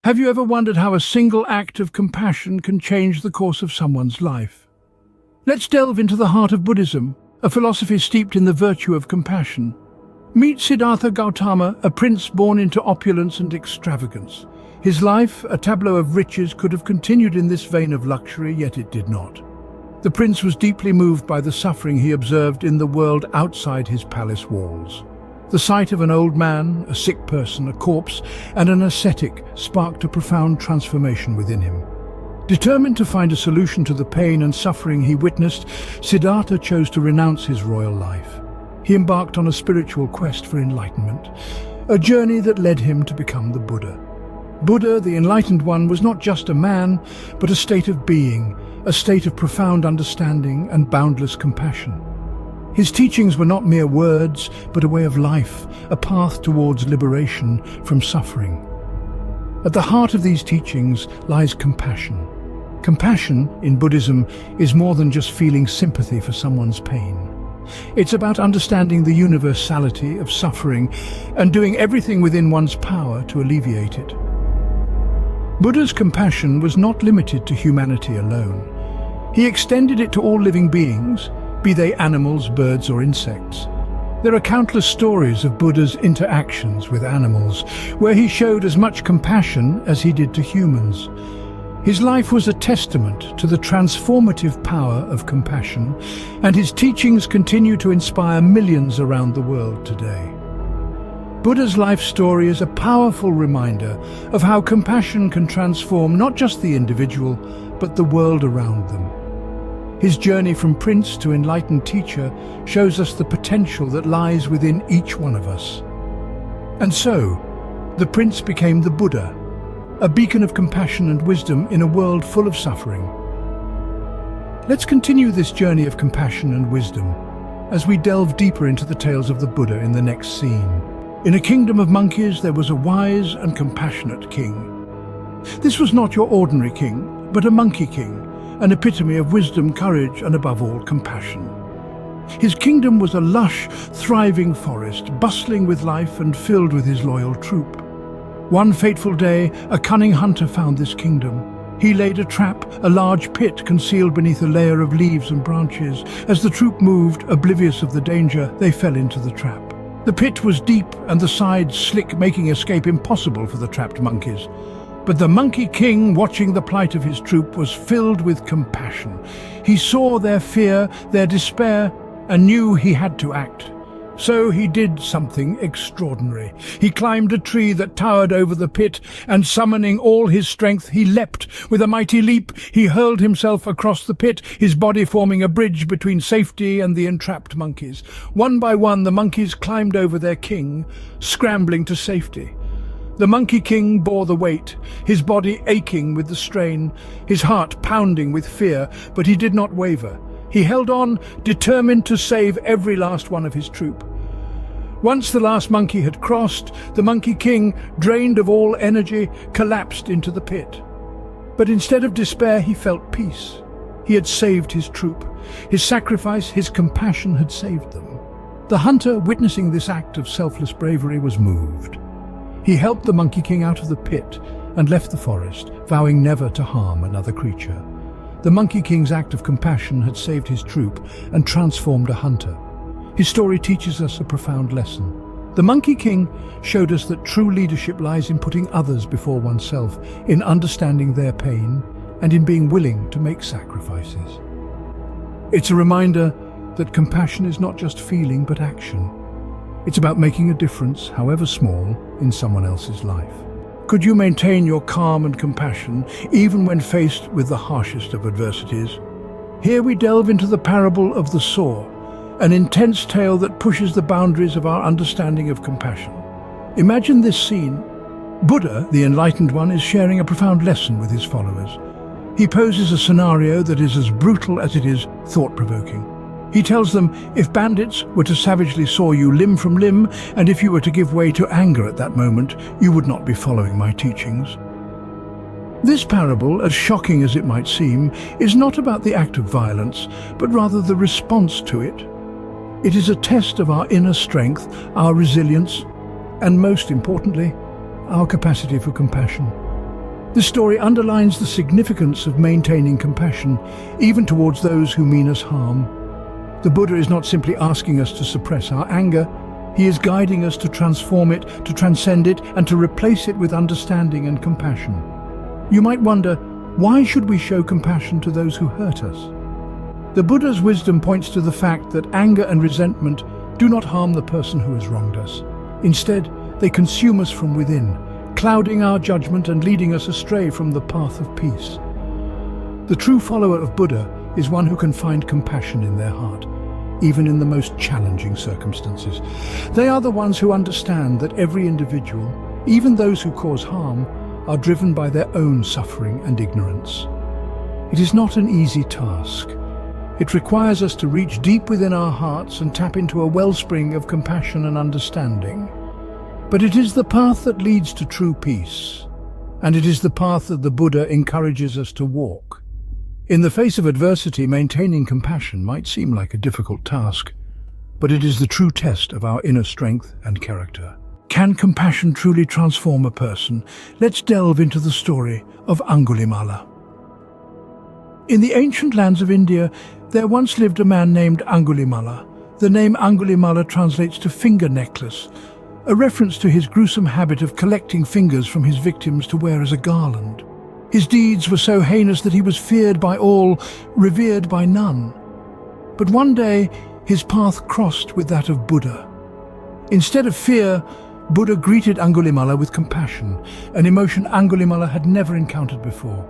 Have you ever wondered how a single act of compassion can change the course of someone's life? Let's delve into the heart of Buddhism, a philosophy steeped in the virtue of compassion. Meet Siddhartha Gautama, a prince born into opulence and extravagance. His life, a tableau of riches, could have continued in this vein of luxury, yet it did not. The prince was deeply moved by the suffering he observed in the world outside his palace walls. The sight of an old man, a sick person, a corpse, and an ascetic sparked a profound transformation within him. Determined to find a solution to the pain and suffering he witnessed, Siddhartha chose to renounce his royal life. He embarked on a spiritual quest for enlightenment, a journey that led him to become the Buddha. Buddha, the Enlightened One, was not just a man, but a state of being, a state of profound understanding and boundless compassion. His teachings were not mere words, but a way of life, a path towards liberation from suffering. At the heart of these teachings lies compassion. Compassion, in Buddhism, is more than just feeling sympathy for someone's pain. It's about understanding the universality of suffering and doing everything within one's power to alleviate it. Buddha's compassion was not limited to humanity alone. He extended it to all living beings, be they animals, birds, or insects. There are countless stories of Buddha's interactions with animals, where he showed as much compassion as he did to humans. His life was a testament to the transformative power of compassion, and his teachings continue to inspire millions around the world today. Buddha's life story is a powerful reminder of how compassion can transform not just the individual, but the world around them. His journey from prince to enlightened teacher shows us the potential that lies within each one of us. And so, the prince became the Buddha, a beacon of compassion and wisdom in a world full of suffering. Let's continue this journey of compassion and wisdom as we delve deeper into the tales of the Buddha in the next scene. In a kingdom of monkeys, there was a wise and compassionate king. This was not your ordinary king, but a monkey king, an epitome of wisdom, courage, and above all, compassion. His kingdom was a lush, thriving forest, bustling with life and filled with his loyal troop. One fateful day, a cunning hunter found this kingdom. He laid a trap, a large pit concealed beneath a layer of leaves and branches. As the troop moved, oblivious of the danger, they fell into the trap. The pit was deep and the sides slick, making escape impossible for the trapped monkeys. But the Monkey King, watching the plight of his troop, was filled with compassion. He saw their fear, their despair, and knew he had to act. So he did something extraordinary. He climbed a tree that towered over the pit, and summoning all his strength, he leapt. With a mighty leap, he hurled himself across the pit, his body forming a bridge between safety and the entrapped monkeys. One by one, the monkeys climbed over their king, scrambling to safety. The Monkey King bore the weight, his body aching with the strain, his heart pounding with fear, but he did not waver. He held on, determined to save every last one of his troop. Once the last monkey had crossed, the Monkey King, drained of all energy, collapsed into the pit. But instead of despair, he felt peace. He had saved his troop. His sacrifice, his compassion had saved them. The hunter, witnessing this act of selfless bravery, was moved. He helped the Monkey King out of the pit and left the forest, vowing never to harm another creature. The Monkey King's act of compassion had saved his troop and transformed a hunter. His story teaches us a profound lesson. The Monkey King showed us that true leadership lies in putting others before oneself, in understanding their pain, and in being willing to make sacrifices. It's a reminder that compassion is not just feeling, but action. It's about making a difference, however small, in someone else's life. Could you maintain your calm and compassion even when faced with the harshest of adversities? Here we delve into the parable of the saw, an intense tale that pushes the boundaries of our understanding of compassion. Imagine this scene. Buddha, the Enlightened One, is sharing a profound lesson with his followers. He poses a scenario that is as brutal as it is thought-provoking. He tells them, if bandits were to savagely saw you limb from limb, and if you were to give way to anger at that moment, you would not be following my teachings. This parable, as shocking as it might seem, is not about the act of violence, but rather the response to it. It is a test of our inner strength, our resilience, and most importantly, our capacity for compassion. This story underlines the significance of maintaining compassion, even towards those who mean us harm. The Buddha is not simply asking us to suppress our anger, he is guiding us to transform it, to transcend it, and to replace it with understanding and compassion. You might wonder, why should we show compassion to those who hurt us? The Buddha's wisdom points to the fact that anger and resentment do not harm the person who has wronged us. Instead, they consume us from within, clouding our judgment and leading us astray from the path of peace. The true follower of Buddha is one who can find compassion in their heart, even in the most challenging circumstances. They are the ones who understand that every individual, even those who cause harm, are driven by their own suffering and ignorance. It is not an easy task. It requires us to reach deep within our hearts and tap into a wellspring of compassion and understanding. But it is the path that leads to true peace, and it is the path that the Buddha encourages us to walk. In the face of adversity, maintaining compassion might seem like a difficult task, but it is the true test of our inner strength and character. Can compassion truly transform a person? Let's delve into the story of Angulimala. In the ancient lands of India, there once lived a man named Angulimala. The name Angulimala translates to finger necklace, a reference to his gruesome habit of collecting fingers from his victims to wear as a garland. His deeds were so heinous that he was feared by all, revered by none. But one day, his path crossed with that of Buddha. Instead of fear, Buddha greeted Angulimala with compassion, an emotion Angulimala had never encountered before.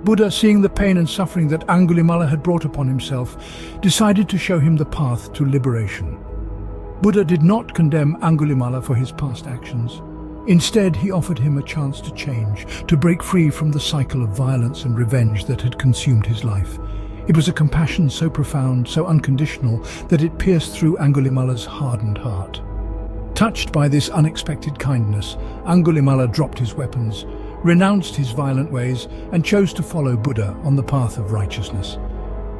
Buddha, seeing the pain and suffering that Angulimala had brought upon himself, decided to show him the path to liberation. Buddha did not condemn Angulimala for his past actions. Instead, he offered him a chance to change, to break free from the cycle of violence and revenge that had consumed his life. It was a compassion so profound, so unconditional, that it pierced through Angulimala's hardened heart. Touched by this unexpected kindness, Angulimala dropped his weapons, renounced his violent ways, and chose to follow Buddha on the path of righteousness.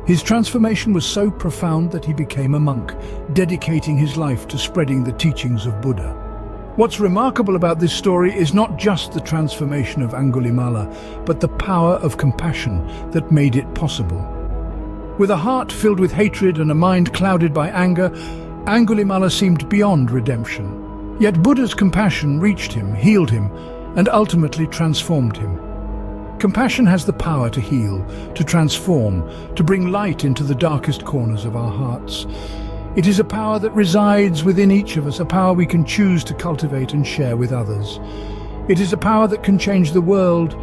His transformation was so profound that he became a monk, dedicating his life to spreading the teachings of Buddha. What's remarkable about this story is not just the transformation of Angulimala, but the power of compassion that made it possible. With a heart filled with hatred and a mind clouded by anger, Angulimala seemed beyond redemption. Yet Buddha's compassion reached him, healed him, and ultimately transformed him. Compassion has the power to heal, to transform, to bring light into the darkest corners of our hearts. It is a power that resides within each of us, a power we can choose to cultivate and share with others. It is a power that can change the world,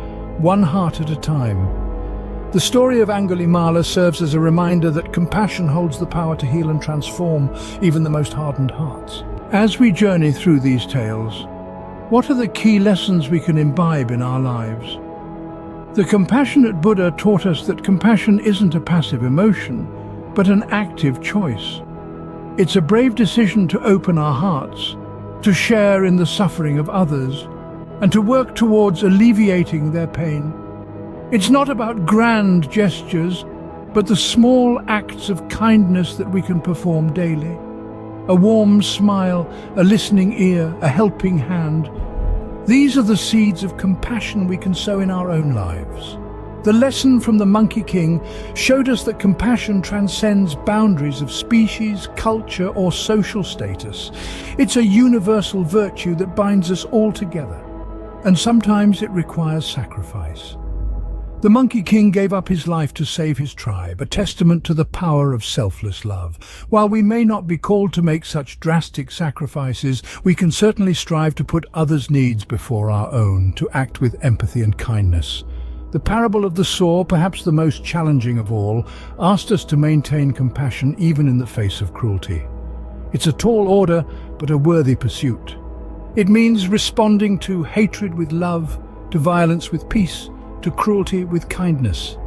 one heart at a time. The story of Angulimala serves as a reminder that compassion holds the power to heal and transform even the most hardened hearts. As we journey through these tales, what are the key lessons we can imbibe in our lives? The compassionate Buddha taught us that compassion isn't a passive emotion, but an active choice. It's a brave decision to open our hearts, to share in the suffering of others, and to work towards alleviating their pain. It's not about grand gestures, but the small acts of kindness that we can perform daily. A warm smile, a listening ear, a helping hand. These are the seeds of compassion we can sow in our own lives. The lesson from the Monkey King showed us that compassion transcends boundaries of species, culture, or social status. It's a universal virtue that binds us all together, and sometimes it requires sacrifice. The Monkey King gave up his life to save his tribe, a testament to the power of selfless love. While we may not be called to make such drastic sacrifices, we can certainly strive to put others' needs before our own, to act with empathy and kindness. The parable of the saw, perhaps the most challenging of all, asked us to maintain compassion even in the face of cruelty. It's a tall order, but a worthy pursuit. It means responding to hatred with love, to violence with peace, to cruelty with kindness.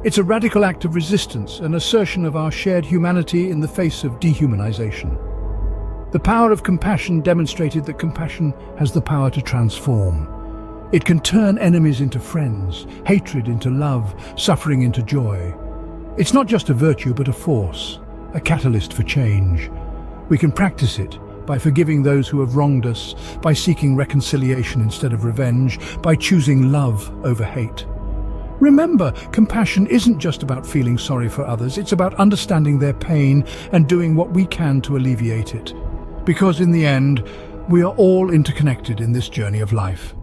It's a radical act of resistance, an assertion of our shared humanity in the face of dehumanization. The power of compassion demonstrated that compassion has the power to transform. It can turn enemies into friends, hatred into love, suffering into joy. It's not just a virtue, but a force, a catalyst for change. We can practice it by forgiving those who have wronged us, by seeking reconciliation instead of revenge, by choosing love over hate. Remember, compassion isn't just about feeling sorry for others, it's about understanding their pain and doing what we can to alleviate it. Because in the end, we are all interconnected in this journey of life.